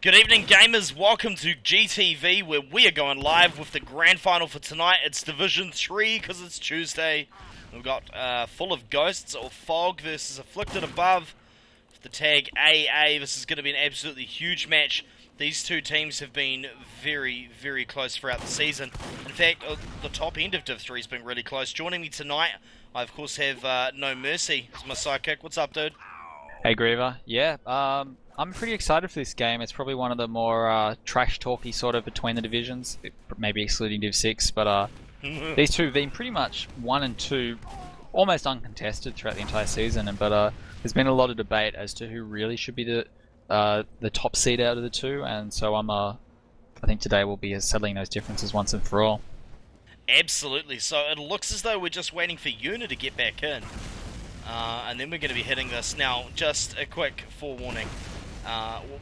Good evening, gamers. Welcome to GTV, where we are going live with the grand final for tonight. It's Division 3 because it's Tuesday. We've got Full of Ghosts or Fog versus Afflicted above with the tag AA. This is going to be an absolutely huge match. These two teams have been very, very close throughout the season. In fact, the top end of Div 3 has been really close. Joining me tonight, I of course have No Mercy as my sidekick. What's up, dude? Hey Griever, yeah, I'm pretty excited for this game. It's probably one of the more trash talky sort of between the divisions, maybe excluding Div 6, but these two have been pretty much 1 and 2, almost uncontested throughout the entire season, but there's been a lot of debate as to who really should be the top seed out of the two, and so I think today we'll be settling those differences once and for all. Absolutely. So it looks as though we're just waiting for Una to get back in. And then we're going to be hitting this. Now, just a quick forewarning.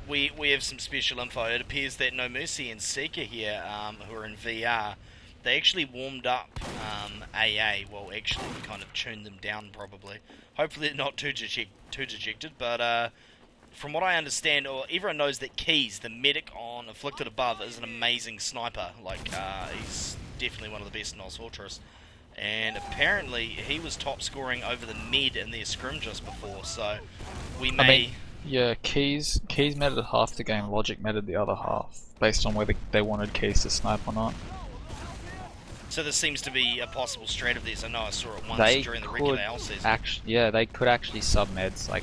We have some special info. It appears that No Mercy and Seeker here, who are in VR, they actually warmed up AA. Well, actually, kind of tuned them down, probably. Hopefully not too dejected, but from what I understand, or everyone knows that Keys, the medic on Afflicted above, is an amazing sniper. Like, he's definitely one of the best in Oz Fortress. And apparently he was top scoring over the mid in their scrim just before, so we may... I mean, yeah, Keys mattered half the game, Logic mattered the other half, based on whether they wanted Keys to snipe or not. So this seems to be a possible strat of theirs. I know I saw it once during the regular L season. Yeah, they could actually sub-meds, like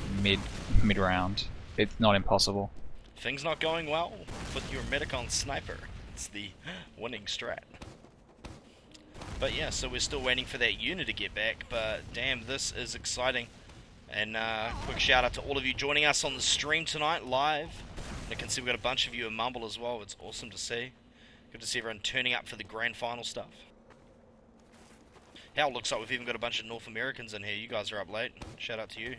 mid-round. It's not impossible. Things not going well, put your medic on sniper. It's the winning strat. But yeah, so we're still waiting for that unit to get back, but damn, this is exciting. And quick shout out to all of you joining us on the stream tonight, live. I can see we've got a bunch of you in Mumble as well. It's awesome to see. Good to see everyone turning up for the grand final stuff. Hell, looks like we've even got a bunch of North Americans in here. You guys are up late. Shout out to you.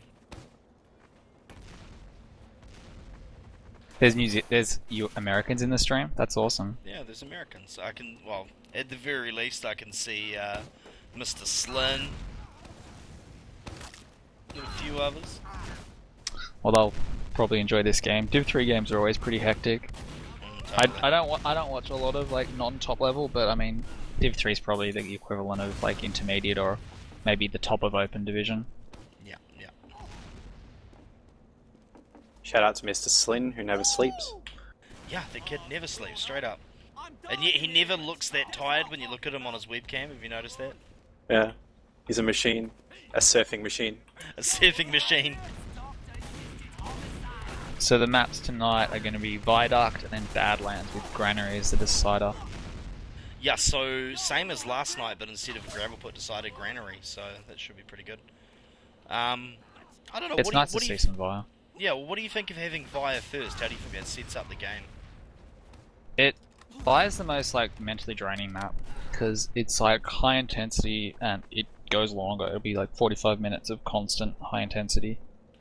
There's Americans in the stream? That's awesome. Yeah, there's Americans. I can, well, at the very least, I can see Mr. Slyn. And a few others. Well, they'll probably enjoy this game. Div 3 games are always pretty hectic. Totally. I don't watch a lot of like non-top level, but I mean, Div 3 is probably the equivalent of like intermediate or maybe the top of open division. Yeah, yeah. Shout out to Mr. Slyn, who never sleeps. Yeah, the kid never sleeps, straight up. And yet he never looks that tired when you look at him on his webcam, have you noticed that? Yeah, he's a machine. A surfing machine. A surfing machine. So the maps tonight are going to be Viaduct and then Badlands with Granary as the decider. Yeah, so same as last night, but instead of a gravel put, decided Granary, so that should be pretty good. I don't know. It's nice to see some Via. Yeah, well, what do you think of having Via first? How do you think that sets up the game? Via is the most like mentally draining map because it's like high intensity and it goes longer. It'll be like 45 minutes of constant high intensity.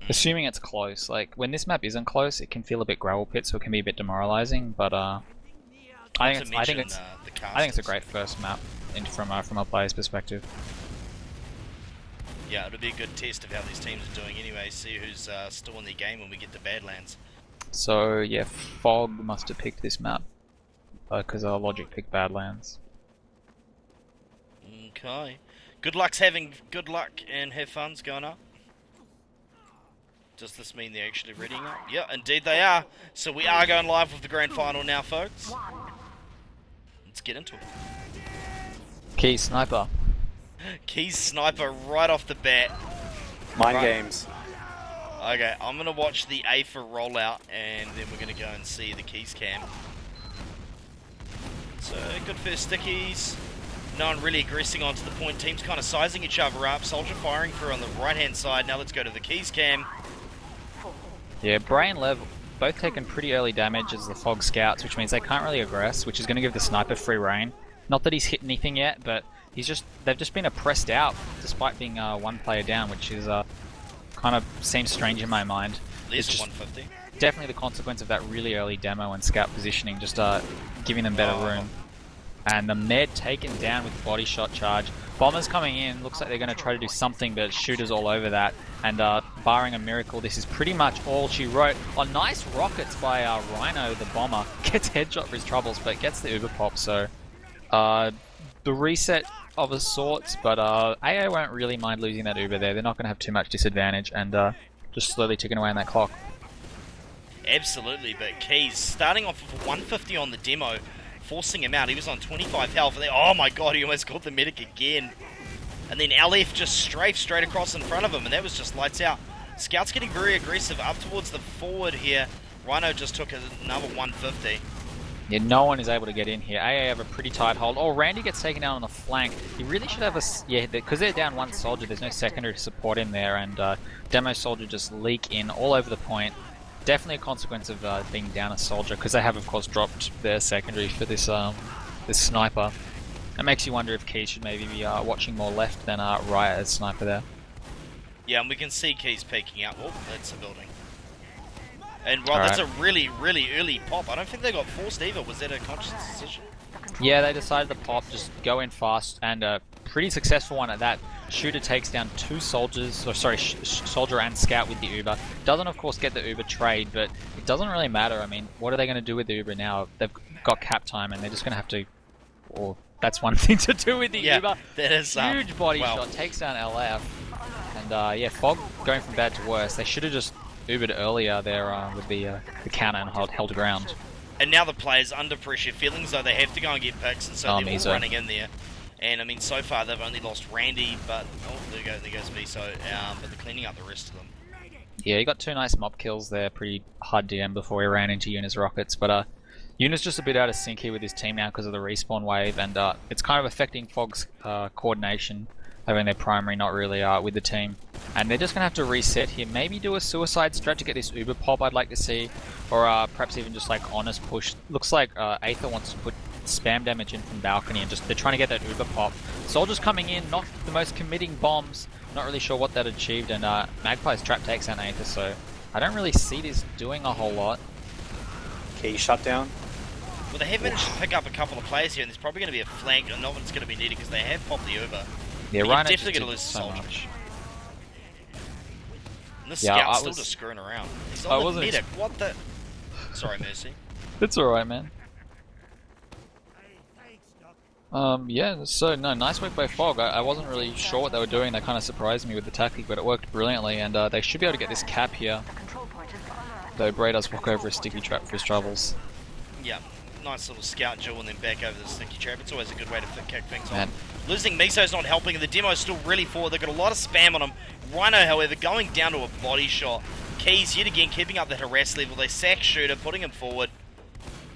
Assuming it's close. Like when this map isn't close, it can feel a bit gravel pit, so it can be a bit demoralizing. But I think it's a great first map from a player's perspective. Yeah, it'll be a good test of how these teams are doing anyway, see who's still in the game when we get to Badlands. So yeah, Fog must have picked this map because Logic picked Badlands. Okay. Good luck and have fun's going up. Does this mean they're actually readying up? Yeah, indeed they are. So we are going live with the grand final now, folks. Let's get into it. Key sniper. Keys sniper right off the bat. Mind games. Okay, I'm going to watch the A for rollout, and then we're going to go and see the Keys cam. So, good first stickies. No one really aggressing onto the point. Teams kind of sizing each other up. Soldier firing through on the right-hand side. Now let's go to the Keys cam. Yeah, Brain level. Both taking pretty early damage as the Fog scouts, which means they can't really aggress, which is going to give the sniper free reign. Not that he's hit anything yet, but they've just been oppressed out despite being one player down, which is kind of seems strange in my mind. There's just 150. Definitely the consequence of that really early demo and scout positioning, just giving them better room. And the Med taken down with body shot charge. Bombers coming in, looks like they're going to try to do something, but shooters all over that. And barring a miracle, this is pretty much all she wrote. On nice rockets by Rhino, the bomber. Gets headshot for his troubles, but gets the Uber pop, so... the reset of a sorts, but AA won't really mind losing that Uber there. They're not going to have too much disadvantage, and just slowly ticking away on that clock. Absolutely, but Keys starting off with 150 on the demo, forcing him out. He was on 25 health. Oh my god, he almost caught the medic again. And then LF just strafed straight across in front of him, and that was just lights out. Scout's getting very aggressive up towards the forward here. Rhino just took another 150. Yeah, no one is able to get in here. AA have a pretty tight hold. Oh, Randy gets taken down on the flank. He really should have a... Yeah, because they're down one soldier, there's no secondary to support him there, and Demo soldier just leak in all over the point. Definitely a consequence of being down a soldier, because they have, of course, dropped their secondary for this this sniper. It makes you wonder if Keys should maybe be watching more left than right as sniper there. Yeah, and we can see Keys peeking out. Oh, that's a building. And Rod, that's a really, really early pop. I don't think they got forced either. Was that a conscious decision? Yeah, they decided to pop, just go in fast, and a pretty successful one at that. Shooter takes down two soldiers, or sorry, soldier and scout with the Uber. Doesn't, of course, get the Uber trade, but it doesn't really matter. I mean, what are they going to do with the Uber now? They've got cap time, and they're just going to have to... Or that's one thing to do with the Uber. That is, huge body shot, takes down LF. And yeah, Fog going from bad to worse. They should have just Ubered earlier there with the counter and held ground. And now the players under pressure, feeling as though they have to go and get picks, and so they're all running in there. And I mean, so far they've only lost Randy, but there goes Miso. But they're cleaning up the rest of them. Yeah, he got two nice mob kills there, pretty hard DM before he ran into Yuna's rockets. But Yuna's just a bit out of sync here with his team now because of the respawn wave, and it's kind of affecting Fog's coordination, having their primary not really with the team. And they're just going to have to reset here, maybe do a suicide strat to get this Uber pop I'd like to see, or perhaps even just like honest push. Looks like Aether wants to put spam damage in from balcony, and just they're trying to get that Uber pop. Soldiers coming in, not the most committing bombs, not really sure what that achieved, and Magpie's trap takes out Aether, so I don't really see this doing a whole lot. Key shut down. Well, they have managed to pick up a couple of players here, and there's probably going to be a flank, and not what's going to be needed because they have popped the Uber. Yeah, Rhino definitely going to lose so soldier. much. And this scout's still just screwing around. He's on the medic. What the? Sorry, Mercy. It's alright, man. Yeah, so no, nice work by Fog. I wasn't really sure what they were doing. They kind of surprised me with the tactic, but it worked brilliantly, and they should be able to get this cap here. Though Bray does walk over a sticky trap for his troubles. Yeah, nice little scout duel and then back over the sticky trap. It's always a good way to kick things off. Losing Miso's not helping, and the demo's still really forward. They've got a lot of spam on him. Rhino, however, going down to a body shot. Keys yet again keeping up that harass level. They sack Shooter, putting him forward.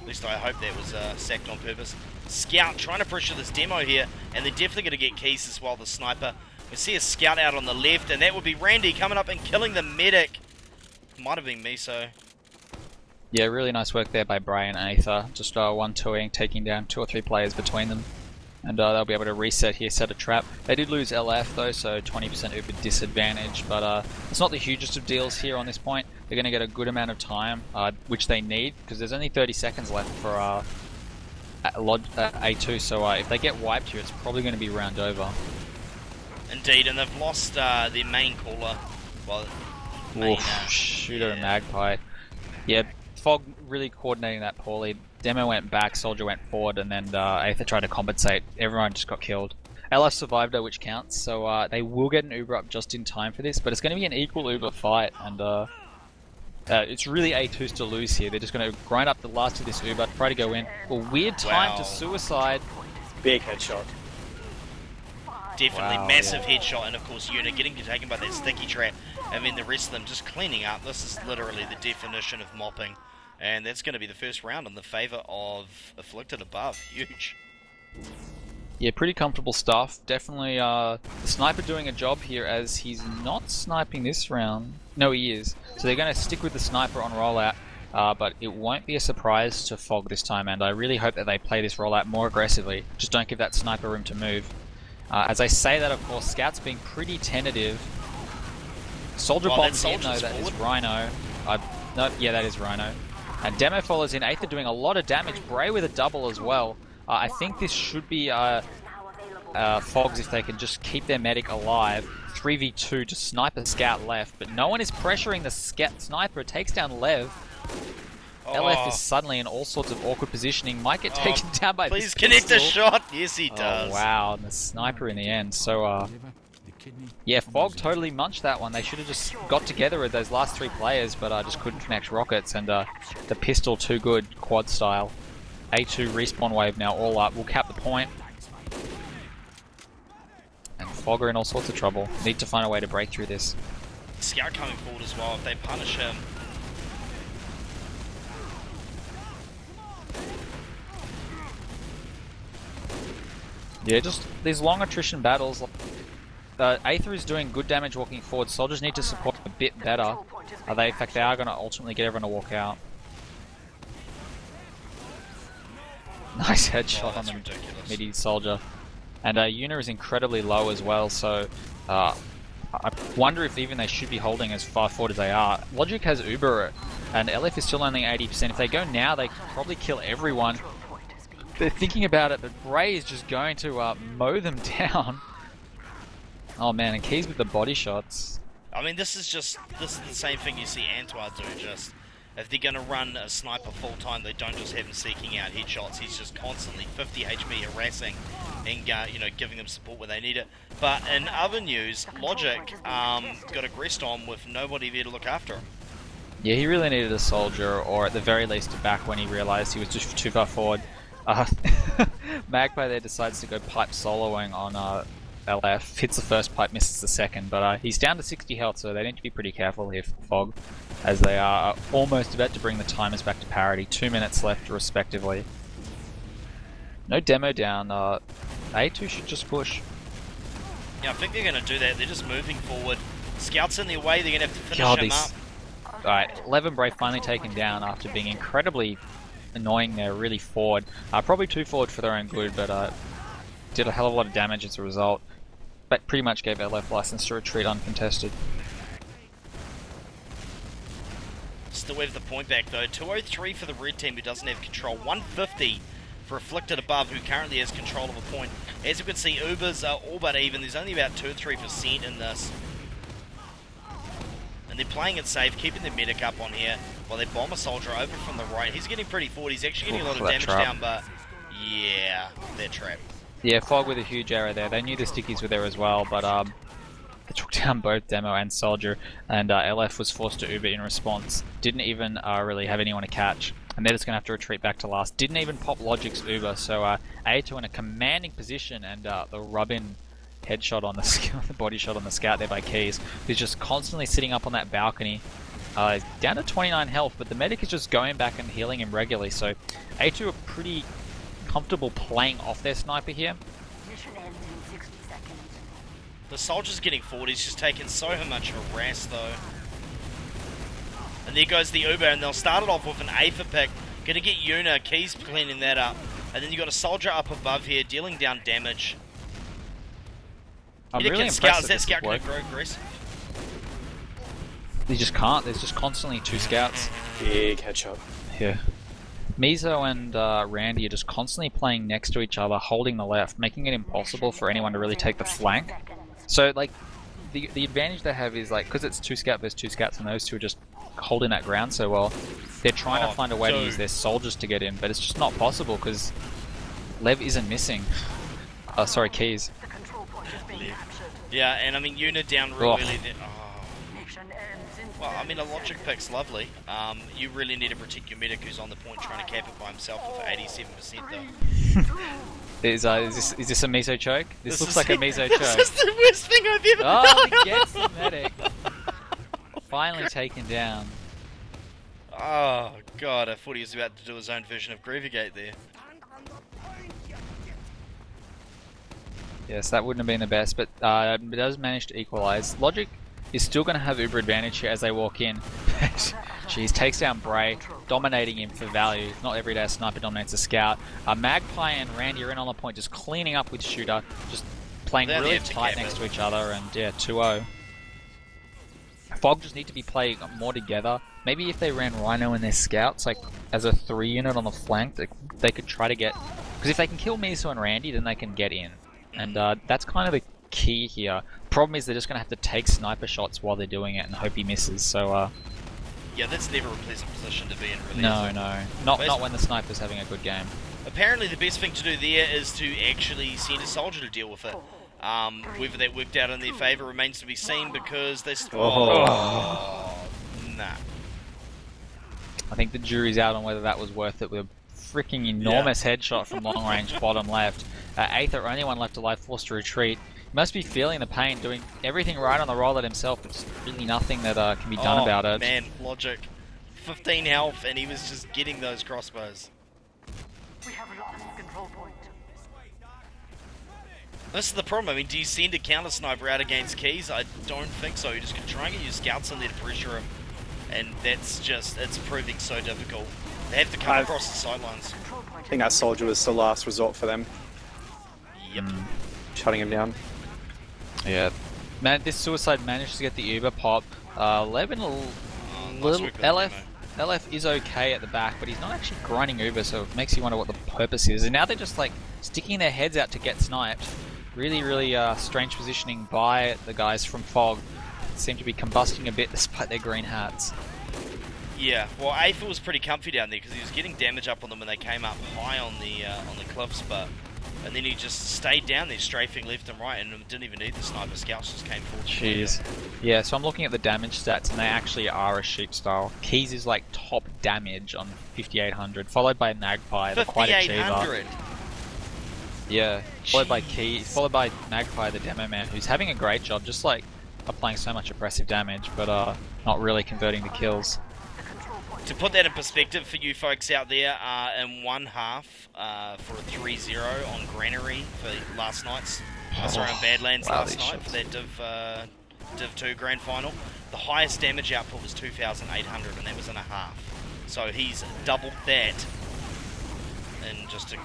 At least I hope that was sacked on purpose. Scout trying to pressure this demo here, and they're definitely going to get Keys as well, the sniper. We see a scout out on the left, and that would be Randy coming up and killing the medic. Might have been Miso. Yeah, really nice work there by Bray and Aether. Just 1-2ing, taking down 2 or 3 players between them. And they'll be able to reset here, set a trap. They did lose LF though, so 20% Uber disadvantage, but it's not the hugest of deals here on this point. They're going to get a good amount of time, which they need, because there's only 30 seconds left for A2, so if they get wiped here, it's probably going to be round over. Indeed, and they've lost their main caller. Well, Shooter and Magpie. Yeah, Fog really coordinating that poorly. Demo went back, Soldier went forward, and then Aether tried to compensate. Everyone just got killed. LF survived though, which counts, so they will get an Uber up just in time for this, but it's going to be an equal Uber fight, and it's really A2's to lose here. They're just going to grind up the last of this Uber, try to go in. Well, weird time to suicide. Big headshot. Definitely massive headshot, and of course Yuna getting taken by that sticky trap, and then the rest of them just cleaning up. This is literally the definition of mopping, and that's going to be the first round in the favour of Afflicted above. Huge. Yeah, pretty comfortable stuff. Definitely the sniper doing a job here, as he's not sniping this round. No, he is. So they're going to stick with the sniper on rollout, but it won't be a surprise to Fog this time, and I really hope that they play this rollout more aggressively. Just don't give that sniper room to move. As I say that, of course, Scout's being pretty tentative. Soldier bombs in, though, that is Rhino. No, yeah, that is Rhino. And Demo follows in, Aether doing a lot of damage. Bray with a double as well. I think this should be Fogs if they can just keep their medic alive. 3v2 to snipe a scout left, but no one is pressuring the sniper. It takes down Lev. LF is suddenly in all sorts of awkward positioning. Might get taken down by please this connect pistol. a shot. Yes, he does. Oh, wow, and the sniper in the end. So, yeah, Fog totally munched that one. They should have just got together with those last 3 players, but just couldn't connect rockets, and the pistol too good, quad style. A2 respawn wave now all up. We'll cap the point. And Fog are in all sorts of trouble. Need to find a way to break through this. Scout coming forward as well. If they punish him, yeah, just these long attrition battles. Aether is doing good damage walking forward. Soldiers need to support a bit better. In fact, they are going to ultimately get everyone to walk out. Nice headshot on the midi soldier. And Yuna is incredibly low as well, so I wonder if even they should be holding as far forward as they are. Logic has Uber, and LF is still only 80%. If they go now, they can probably kill everyone. They're thinking about it, but Bray is just going to mow them down. Oh man, and Keys with the body shots. I mean, this is the same thing you see Antoine do. Just if they're going to run a sniper full time, they don't just have him seeking out headshots. He's just constantly 50 HP harassing and giving them support where they need it. But in other news, Logic got aggressed on with nobody there to look after him. Yeah, he really needed a soldier, or at the very least a back when he realized he was just too far forward. Magpie there decides to go pipe soloing on LF. Hits the first pipe, misses the second, but he's down to 60 health, so they need to be pretty careful here for Fog, as they are almost about to bring the timers back to parity. 2 minutes left, respectively. No demo down. A2 should just push. Yeah, I think they're going to do that. They're just moving forward. Scouts in their way. They're going to have to finish him up. Alright, Lev and Bray finally taken down after being incredibly annoying there, really forward. Probably too forward for their own good, but did a hell of a lot of damage as a result. But pretty much gave LF license to retreat uncontested. Still have the point back though. 203 for the red team who doesn't have control. 150 for Afflicted above who currently has control of a point. As you can see, Ubers are all but even. There's only about 2 or 3% in this. And they're playing it safe, keeping their medic up on here while they bomb a soldier over from the right. He's getting pretty forward. He's actually getting a lot of damage down, but yeah, they're trapped. Yeah, Fog with a huge error there. They knew the stickies were there as well, but they took down both Demo and Soldier, and LF was forced to Uber in response. Didn't even really have anyone to catch, and they're just going to have to retreat back to last. Didn't even pop Logic's Uber, so A2 in a commanding position, and the rub-in headshot on the body shot on the scout there by Keys, who's just constantly sitting up on that balcony. He's down to 29 health, but the medic is just going back and healing him regularly, so A2 are pretty comfortable playing off their sniper here. Mission ends in 60 seconds. The soldier's getting forward. He's just taken so much harass though. And there goes the Uber, and they'll start it off with an Aether pick. Gonna get Yuna. Keys cleaning that up. And then you got a soldier up above here, dealing down damage. I'm really impressed Scout. Is that that this scout would gonna work. grow aggressive? They just can't. There's just constantly 2 scouts. Big headshot. Yeah. Mizo and Randy are just constantly playing next to each other, holding the left, making it impossible for anyone to really take the flank. So, like, the advantage they have is, like, because it's 2 scout versus 2 scouts, and those 2 are just holding that ground so well, they're trying to find a way to use their soldiers to get in, but it's just not possible, because Lev isn't missing. Sorry, Keys. The control point is being captured. Yeah, and I mean Yuna down real Ugh. early there. Mission ends in Well, I mean, a logic pick's lovely. You really need to protect your medic who's on the point trying to cap it by himself with 87% though. Is this a Mizo choke? This looks like a Mizo This choke. is the worst thing I've ever Oh, done! he gets the medic. Finally taken down. Oh, God, I thought he was about to do his own version of GreaverGate there. Yes, that wouldn't have been the best, but it does manage to equalize. Logic is still going to have Uber advantage here as they walk in. Jeez, takes down Bray, dominating him for value. Not every day a sniper dominates a scout. Magpie and Randy are in on the point, just cleaning up with Shooter, just playing They really have to tight cap next it. to each other, and yeah, 2-0. Fog just need to be playing more together. Maybe if they ran Rhino and their scouts, like as a 3 unit on the flank, they could try to get Because if they can kill Miso and Randy, then they can get in. And that's kind of the key here. Problem is they're just going to have to take sniper shots while they're doing it and hope he misses. So, Yeah, that's never a pleasant position to be in, really. no, not when the sniper's having a good game. Apparently the best thing to do there is to actually send a soldier to deal with it. Whether that worked out in their favour remains to be seen because they... Nah. I think the jury's out on whether that was worth it with a freaking enormous headshot from long range bottom left. Aether, only one left alive, forced to retreat. He must be feeling the pain, doing everything right on the roll at himself, but just really nothing that can be done about it. Man, logic. 15 health and he was just getting those crossbows. We have lost control point. This is the problem. I mean, do you send a counter sniper out against Keys? I don't think so. You're just going to try and get your scouts in there to pressure him. And that's just, it's proving so difficult. They have to come across the sidelines. I think that soldier was the last resort for them. Yep. Shutting him down. Yeah. Man, this suicide managed to get the Uber pop. Levin, Nice work with the LF is okay at the back, but he's not actually grinding Uber, so it makes you wonder what the purpose is. And now they're just like sticking their heads out to get sniped. Really, really strange positioning by the guys from Fog. Seem to be combusting a bit despite their green hats. Yeah, well, Aether was pretty comfy down there because he was getting damage up on them when they came up high on the cliffs, and then he just stayed down there, strafing left and right, and didn't even need the sniper. Scouts just came forward. Jeez. Yeah, so I'm looking at the damage stats, and they actually are a sheep style. Keys is like top damage on 5800, followed by Magpie, the quite achiever. 5800. Yeah, followed by followed by Magpie, the demo man, who's having a great job, just like applying so much oppressive damage, but not really converting the kills. To put that in perspective for you folks out there, in one half for a 3-0 on Granary for last night's, sorry, on Badlands last night for that Div 2 Grand Final, the highest damage output was 2,800, and that was in a half. So he's doubled that in just a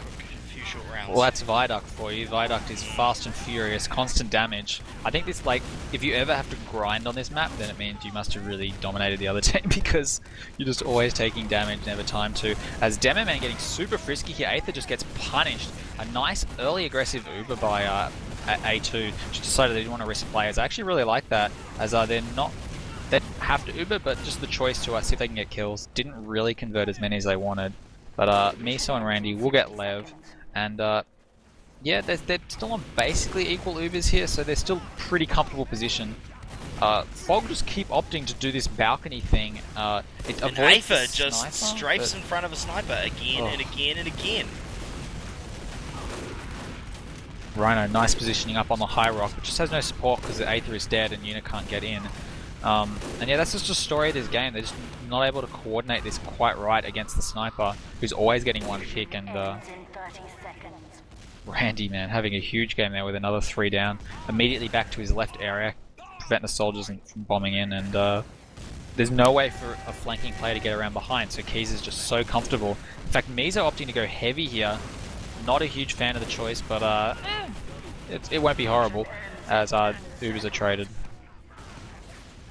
few short rounds. Well, that's Viaduct for you. Viaduct is fast and furious, constant damage. I think this, like, if you ever have to grind on this map, then it means you must have really dominated the other team because you're just always taking damage, never time to. As Demo Man getting super frisky here, Aether just gets punished. A nice early aggressive Uber by A2. Just decided they didn't want to risk players. I actually really like that, as they're not... They have to Uber, but just the choice to see if they can get kills. Didn't really convert as many as they wanted. But Miso and Randy will get Lev. And yeah, they're still on basically equal Ubers here, so they're still pretty comfortable position. Fog just keep opting to do this balcony thing. It and avoids Aether the just sniper, strafes in front of a sniper again and again and again. Rhino, nice positioning up on the high rock, but just has no support because the Aether is dead and Unit can't get in. And yeah, that's just the story of this game. They're just not able to coordinate this quite right against the sniper, who's always getting one kick. And Randy, man, having a huge game there with another 3 down. Immediately back to his left area, preventing the soldiers from bombing in. And there's no way for a flanking player to get around behind, so Keys is just so comfortable. In fact, Miso opting to go heavy here. Not a huge fan of the choice, but it won't be horrible as Ubers are traded.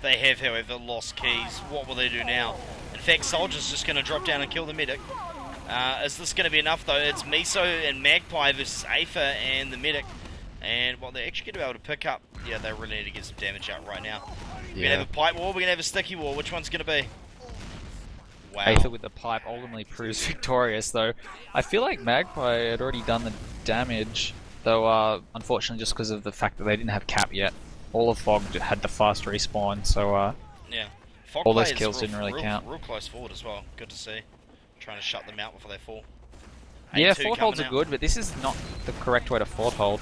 They have, however, lost Keys. What will they do now? In fact, Soldier's just going to drop down and kill the medic. Is this going to be enough, though? It's Miso and Magpie versus Aether and the medic. And, well, they're actually going to be able to pick up... Yeah, they really need to get some damage out right now. We're going to have a pipe wall, we're going to have a sticky wall. Which one's going to be? Wow. Aether with the pipe ultimately proves victorious, though. I feel like Magpie had already done the damage, though, unfortunately, just because of the fact that they didn't have cap yet. All of Fog had the fast respawn, so yeah. Fog all those kills didn't really count. Real close forward as well. Good to see. Trying to shut them out before they fall. Yeah, fort holds are good, but this is not the correct way to fort hold.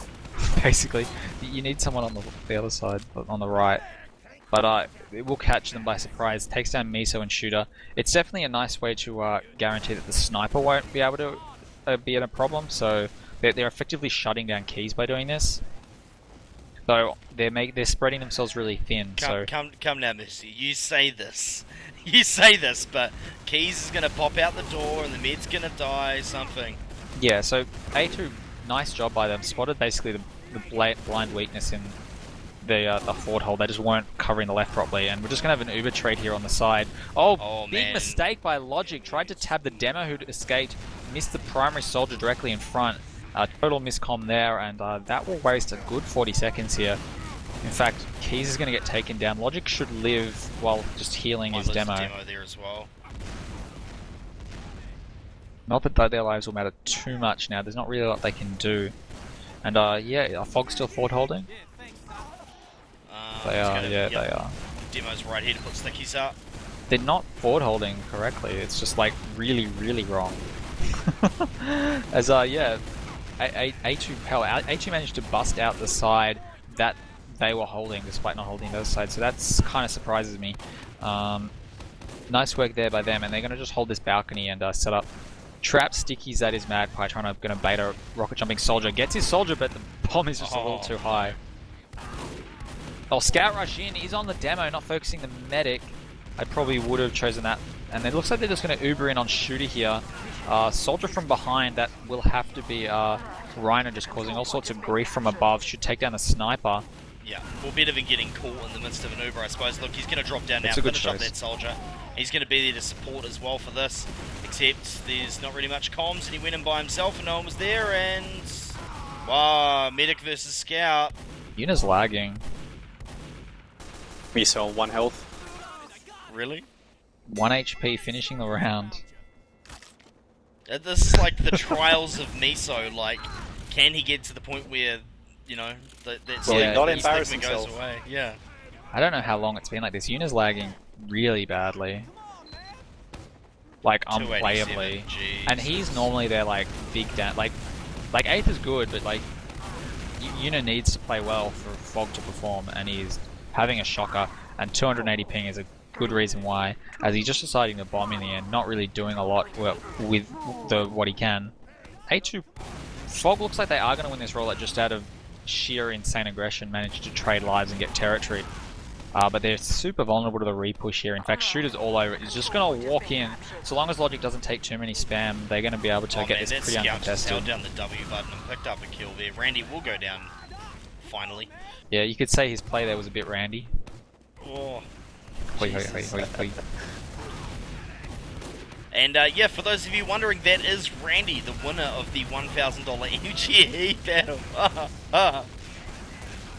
Basically, you need someone on the other side, on the right. But it will catch them by surprise. Takes down Miso and Shooter. It's definitely a nice way to guarantee that the sniper won't be able to be in a problem. So they're effectively shutting down Keys by doing this. So they're spreading themselves really thin. Come now, Missy. You say this, but Keys is gonna pop out the door and the med's gonna die. Something. Yeah. So A2, nice job by them. Spotted basically the blind weakness in the fort hole. They just weren't covering the left properly, and we're just gonna have an Uber trade here on the side. Oh big man. Mistake by Logic. Tried to tab the demo who'd escaped. missed the primary soldier directly in front. Total miscomm there, and that will waste a good 40 seconds here. In fact, Keys is going to get taken down. Logic should live while just healing his demo. Demo there as well. Not that their lives will matter too much now. There's not really a lot they can do. And yeah, Fog's still forward holding? They are, yeah, they are. Demo's right here to put stickies up. They're not forward holding correctly. It's just like really, really wrong. As yeah, A2 managed to bust out the side that they were holding despite not holding the other side. So that's kind of surprises me. Nice work there by them, and they're going to just hold this balcony and set up trap stickies. That is Magpie trying to bait a rocket jumping soldier. Gets his soldier, but the bomb is just a little too high. Oh, Scout Rush in. He's on the demo, not focusing the medic. I probably would have chosen that. And it looks like they're just going to Uber in on Shooter here. Soldier from behind, that will have to be Rhino just causing all sorts of grief from above. Should take down a sniper. Yeah, well, better than getting caught in the midst of an Uber, I suppose. Look, he's going to drop down now, It's a good finish up choice. that soldier. He's going to be there to support as well for this, except there's not really much comms, and he went in by himself and no one was there, and... Wow, Medic versus Scout. Yuna's lagging. Miso on 1 health. Really? 1 HP finishing the round. This is like the trials of Miso, like, can he get to the point where, you know, that Yeah, not his embarrass stigma goes himself. away? Yeah. I don't know how long it's been like this. Yuna's lagging really badly. Like, 287, unplayably. jeez. And he's normally their, like, big down... Like 8th is good, but, like, Yuna needs to play well for Fog to perform, and he's having a shocker, and 280 ping is a good reason why, as he's just deciding to bomb in the end, not really doing a lot with what he can. A2... Fog looks like they are going to win this rollout just out of sheer insane aggression, managed to trade lives and get territory. But they're super vulnerable to the repush here. In fact, Shooter's all over it. He's just going to walk in. So long as Logic doesn't take too many spam, they're going to be able to get this pretty Scout just held uncontested. down the W button and picked up a kill there. Randy will go down, finally. Yeah, you could say his play there was a bit randy. Oh. Hoi, hoi, hoi, hoi, hoi. And yeah, for those of you wondering, that is Randy, the winner of the $1,000 MGE battle.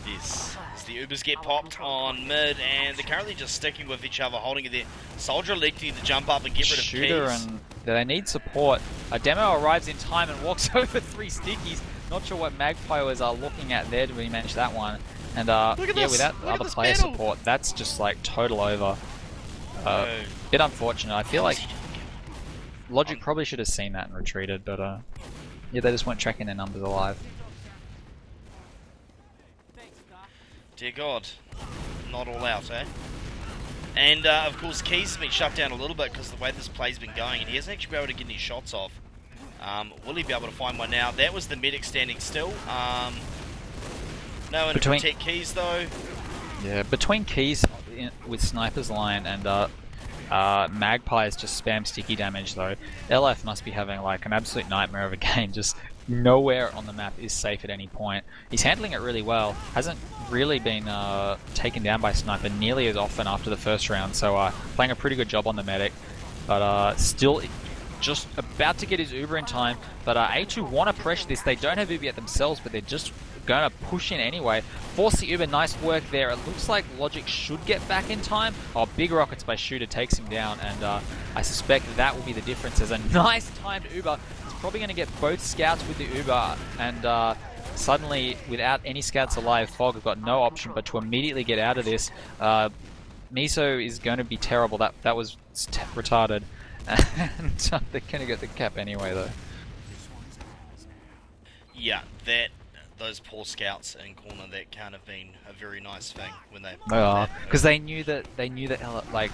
Yes. As the Ubers get popped on mid, and they're currently just sticking with each other, holding it there. Soldier electing to jump up and get rid of Shooter Keys. and they need support. A demo arrives in time and walks over 3 stickies. Not sure what Magpie was looking at there to manage that one. And Look at yeah, this. without Look at other this player battle. support, that's just like total over. Bit unfortunate. I feel like Logic probably should have seen that and retreated, but yeah, they just weren't tracking their numbers alive. Dear God, not all out, eh? And of course, Keys has been shut down a little bit because of the way this play's been going, and he hasn't actually been able to get any shots off. Will he be able to find one now? That was the medic standing still. No one to protect Keys though. Yeah, between Keys with Sniper's line and Magpie's just spam sticky damage though, LF must be having like an absolute nightmare of a game. Just nowhere on the map is safe at any point. He's handling it really well. Hasn't really been taken down by Sniper nearly as often after the first round, so playing a pretty good job on the medic. But still just about to get his Uber in time. But A2 want to pressure this. They don't have Uber yet themselves, but they're just going to push in anyway. Force the Uber, nice work there. It looks like Logic should get back in time. Oh, big rockets by Shooter takes him down, and I suspect that will be the difference. There's a nice timed Uber. He's probably going to get both scouts with the Uber, and suddenly, without any scouts alive, Fog have got no option but to immediately get out of this. Miso is going to be terrible. That was retarded. And they're going to get the cap anyway, though. Yeah, those poor scouts in corner, that can't have been a very nice thing when they. Because they knew that like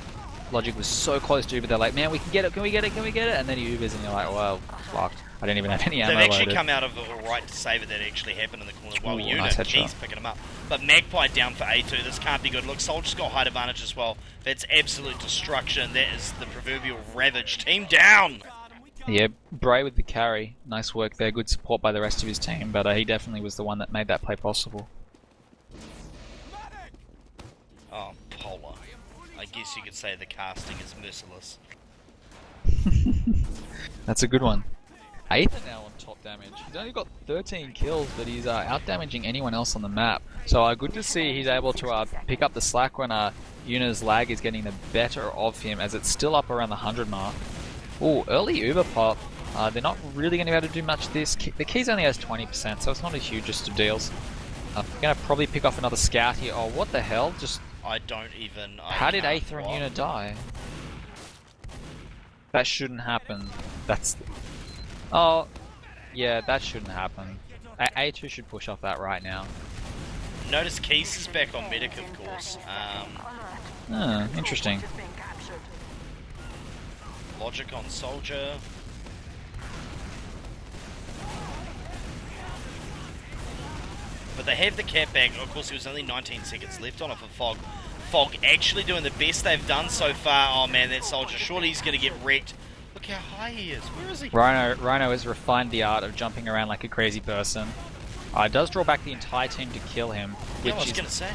Logic was so close to Uber. They're like, man, we can get it. Can we get it? Can we get it? And then he Ubers, and you're like, well, fuck. I didn't even have any ammo They've actually loaded. come out of it all right to save it. That actually happened in the corner. Well, Ooh, Unit, nice headshot. Keys picking him up. But Magpie down for A2. This can't be good. Look, Soldier's got height advantage as well. That's absolute destruction. That is the proverbial ravage. Team down! Yeah, Bray with the carry. Nice work there. Good support by the rest of his team, but he definitely was the one that made that play possible. Oh, Polar. I guess you could say the casting is merciless. That's a good one. 8th now on top damage. He's only got 13 kills, but he's out-damaging anyone else on the map. So good to see he's able to pick up the slack when Yuna's lag is getting the better of him, as it's still up around the 100 mark. Ooh, early Uber pop. They're not really going to be able to do much this. The keys only has 20%, so it's not a hugest of deals. Going to probably pick off another scout here. Oh, what the hell? Just I don't even... how did Aether and Yuna die? That shouldn't happen. That's... Oh, yeah, that shouldn't happen. A2 should push off that right now. Notice Keys is back on medic, of course. Interesting. Logic on Soldier. But they have the cap back. Of course, there was only 19 seconds left on it for Fog. Fog actually doing the best they've done so far. Oh man, that Soldier. Surely he's going to get wrecked. Look how high he is. Where is he? Rhino has refined the art of jumping around like a crazy person. It does draw back the entire team to kill him. Yeah, I was going to say.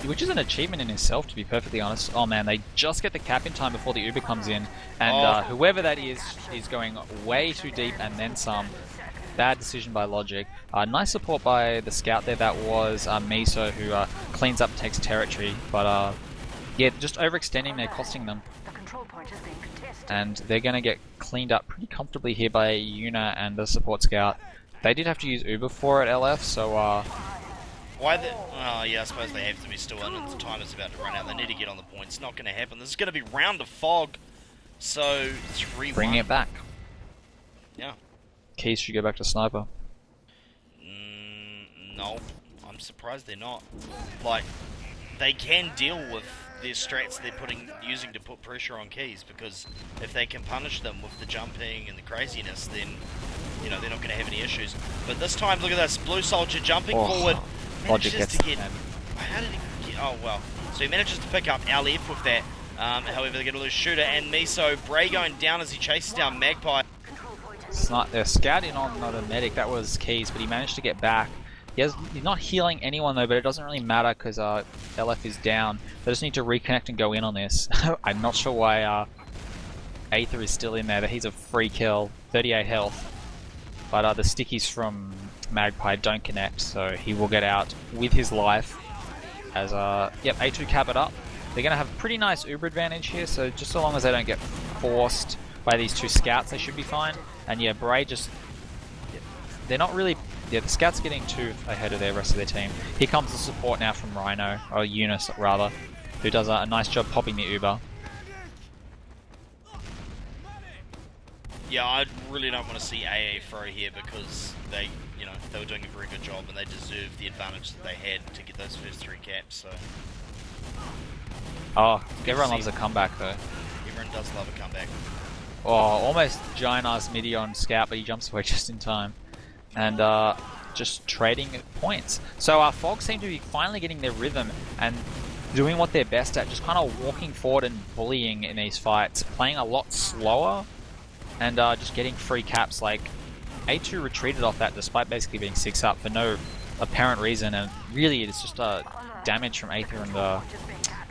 Which is an achievement in itself, to be perfectly honest. Oh man, they just get the cap in time before the Uber comes in. And whoever that is going way too deep and then some. Bad decision by Logic. Nice support by the scout there. That was Miso, who cleans up, takes territory. But yeah, just overextending, they're costing them. And they're going to get cleaned up pretty comfortably here by Yuna and the support scout. They did have to use Uber for it, LF, so... Why the... Oh, yeah, I suppose they have to be still in, and the time is about to run out. They need to get on the point. It's not going to happen. This is going to be round of Fog. So, 3-1. Bringing it back. Yeah. Keys should go back to Sniper. No. I'm surprised they're not. Like, they can deal with their strats they're using to put pressure on Keys, because if they can punish them with the jumping and the craziness, then, you know, they're not going to have any issues. But this time, look at this. Blue Soldier jumping forward. Logic gets to get... How did he get... Oh, well. So he manages to pick up LF with that. However, they get a loose shooter, and Miso, Bray going down as he chases down Magpie. They're scouting on another medic. That was Keys, but he managed to get back. He's not healing anyone though, but it doesn't really matter because LF is down. They just need to reconnect and go in on this. I'm not sure why Aether is still in there. He's a free kill, 38 health. But the stickies from Magpie don't connect, so he will get out with his life. As yep, A2 cap it up. They're going to have a pretty nice Uber advantage here, so just so long as they don't get forced by these two scouts, they should be fine. And yeah, Bray just... They're not really... Yeah, the scouts getting too ahead of the rest of their team. Here comes the support now from Rhino, or Eunice rather, who does a nice job popping the Uber. Yeah, I really don't want to see AA throw here because they, you know, they were doing a very good job and they deserved the advantage that they had to get those first 3 caps, so... Oh, everyone loves a comeback though. Everyone does love a comeback. Oh, almost giant ass midi on Scout, but he jumps away just in time. And just trading points. So Fog seem to be finally getting their rhythm and doing what they're best at, just kind of walking forward and bullying in these fights, playing a lot slower and just getting free caps. Like A2 retreated off that despite basically being 6 up for no apparent reason, and really it's just damage from Aether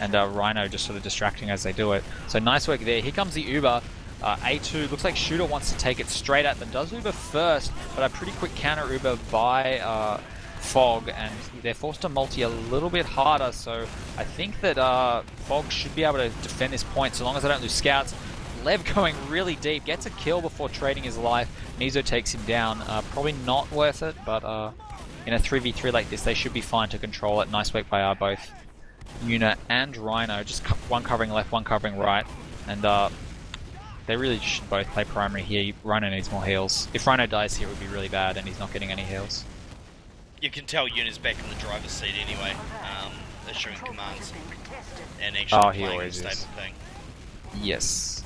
and Rhino just sort of distracting as they do it. So nice work there. Here comes the Uber. A2 looks like Shooter wants to take it straight at them. Does Uber first, but a pretty quick counter Uber by Fog, and they're forced to multi a little bit harder. So I think that Fog should be able to defend this point so long as they don't lose scouts. Lev going really deep, gets a kill before trading his life. Miso takes him down. Probably not worth it, but in a 3v3 like this, they should be fine to control it. Nice work by both Yuna and Rhino. Just one covering left, one covering right, and they really should both play primary here. Rhino needs more heals. If Rhino dies here, it would be really bad, and he's not getting any heals. You can tell Yuna's back in the driver's seat anyway, issuing commands and actually playing a stable thing. Yes.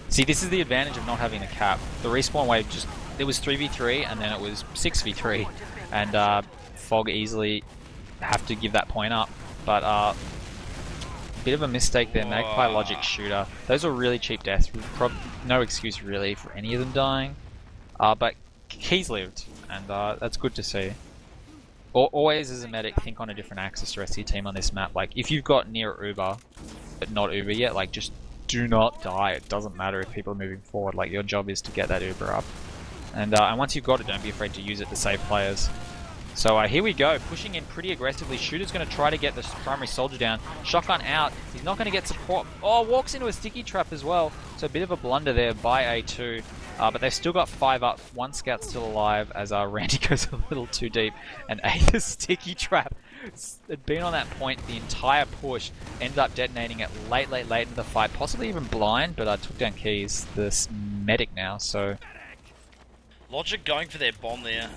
See, this is the advantage of not having the cap. The respawn wave just... It was 3v3, and then it was 6v3, and Fog easily have to give that point up. But bit of a mistake there. Magpie Logic Shooter. Those are really cheap deaths. No excuse really for any of them dying. But Keys lived, and that's good to see. Always as a medic, think on a different axis to the rest of your team on this map. Like, if you've got near Uber, but not Uber yet, like, just do not die. It doesn't matter if people are moving forward. Like, your job is to get that Uber up. And once you've got it, don't be afraid to use it to save players. So here we go, pushing in pretty aggressively. Shooter's going to try to get the primary soldier down. Shotgun out. He's not going to get support. Oh, walks into a sticky trap as well. So a bit of a blunder there by A2. But they've still got 5 up. 1 scout still alive as Randy goes a little too deep. And the sticky trap had been on that point the entire push. Ended up detonating it late in the fight. Possibly even blind, but I took down Keys, the medic now, so... Logic going for that bomb there.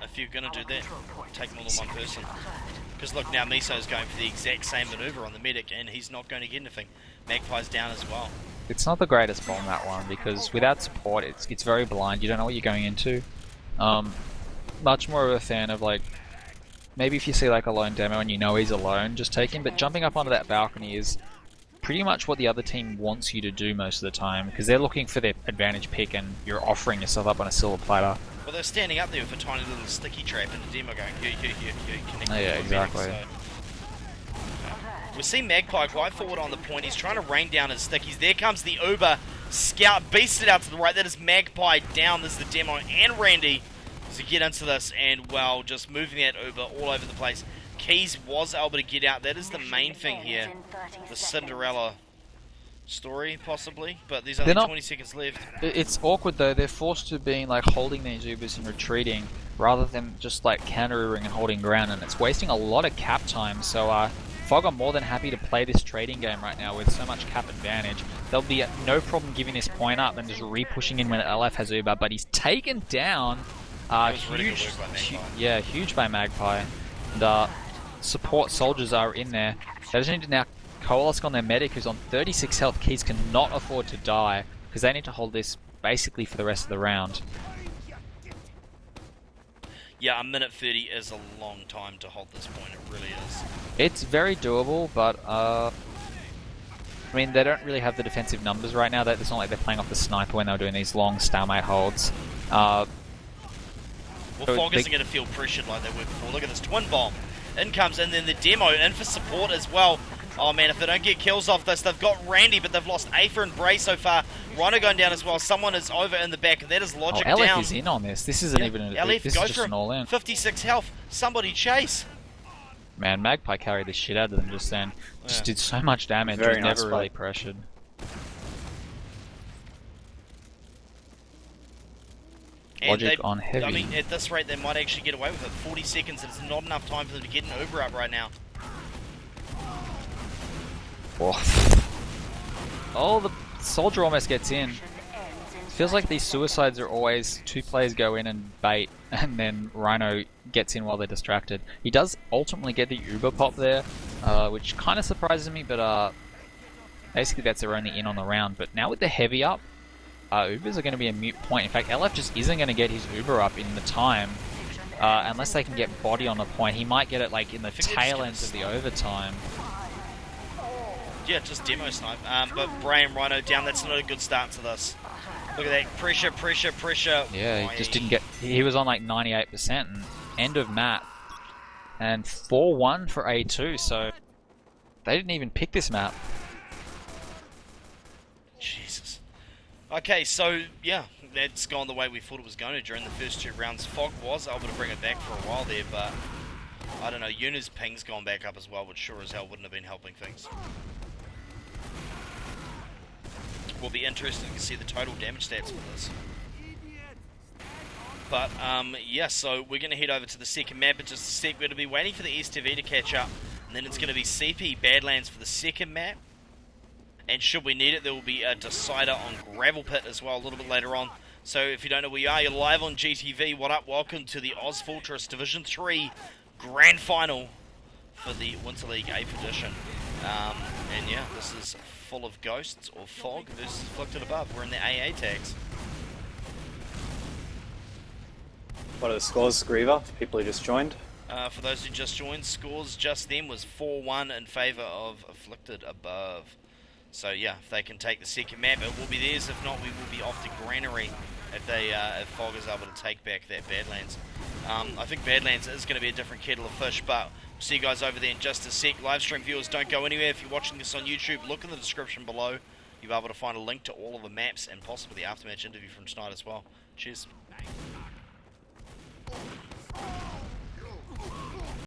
If you're going to do that, take more than one person. Because look, now Miso's going for the exact same maneuver on the medic, and he's not going to get anything. Magpie's down as well. It's not the greatest bomb, that one, because without support, it's very blind. You don't know what you're going into. Much more of a fan of, like, maybe if you see like a lone demo and you know he's alone, just take him. But jumping up onto that balcony is pretty much what the other team wants you to do most of the time, because they're looking for their advantage pick and you're offering yourself up on a silver platter. Well, they're standing up there with a tiny little sticky trap and the demo going, connecting. Oh, yeah, exactly. Medic, so. We see Magpie quite forward on the point. He's trying to rain down his stickies. There comes the Uber. Scout beasted out to the right. That is Magpie down. This is the demo and Randy to get into this, and well, just moving that Uber all over the place. Keys was able to get out. That is the main thing here. The Cinderella story, possibly, but there's only 20 seconds left. It's awkward though. They're forced to being like holding these Ubers and retreating, rather than just like counter-Ubering and holding ground, and it's wasting a lot of cap time. So Fog are more than happy to play this trading game right now with so much cap advantage. There'll be no problem giving this point up and just re-pushing in when LF has Uber, but he's taken down. Huge by Magpie. And support soldiers are in there. They just need to now coalesce on their medic, who's on 36 health. Keys cannot afford to die, because they need to hold this basically for the rest of the round. Yeah, a minute 30 is a long time to hold this point, it really is. It's very doable, but I mean, they don't really have the defensive numbers right now. It's not like they're playing off the sniper when they're doing these long stalemate holds. Well, Fog isn't going to feel pressured like they were before. Look at this twin bomb. In comes, and then the demo in for support as well. Oh man, if they don't get kills off this, they've got Randy, but they've lost Aether and Bray so far. Rhino going down as well. Someone is over in the back, and that is Logic down. LF is in on this. This isn't even a... LF, this go is just for an all-in. 56 health. Somebody chase. Man, Magpie carried the shit out of them just then. Just did so much damage. Very was nice never really pressured. And Logic on heavy. I mean, at this rate, they might actually get away with it. 40 seconds, it's not enough time for them to get an Uber up right now. Oh, the soldier almost gets in. Feels like these suicides are always 2 players go in and bait, and then Rhino gets in while they're distracted. He does ultimately get the Uber pop there, which kind of surprises me, but basically that's their only in on the round. But now with the heavy up, Ubers are going to be a mute point. In fact, LF just isn't going to get his Uber up in the time, unless they can get body on the point. He might get it like in the tail end of the overtime. Yeah, just demo snipe. But Bray and Rhino down, that's not a good start to this. Look at that, pressure. Yeah, he just didn't get... He was on like 98% and end of map. And 4-1 for A2, so they didn't even pick this map. Jesus. Okay, so yeah, that's gone the way we thought it was going to during the first 2 rounds. Fog was able to bring it back for a while there, but I don't know, Yuna's ping's gone back up as well, which sure as hell wouldn't have been helping things. Will be interesting to see the total damage stats for this. But yeah, so we're going to head over to the second map in just a sec. We're going to be waiting for the STV to catch up, and then it's going to be CP Badlands for the second map. And should we need it, there will be a decider on Gravel Pit as well a little bit later on. So if you don't know where you are, you're live on GTV. What up? Welcome to the Oz Fortress Division 3 Grand Final for the Winter League 8th edition. And yeah, this is full of ghosts or fog versus Afflicted above. We're in the AA tags. What are the scores, Griever, for people who just joined? For those who just joined, scores just then was 4-1 in favour of Afflicted above. So yeah, if they can take the second map, it will be theirs. If not, we will be off to Granary if Fog is able to take back that Badlands. I think Badlands is going to be a different kettle of fish, but we'll see you guys over there in just a sec. Live stream viewers, don't go anywhere. If you're watching this on YouTube, look in the description below. you'll be able to find a link to all of the maps and possibly the aftermatch interview from tonight as well. Cheers.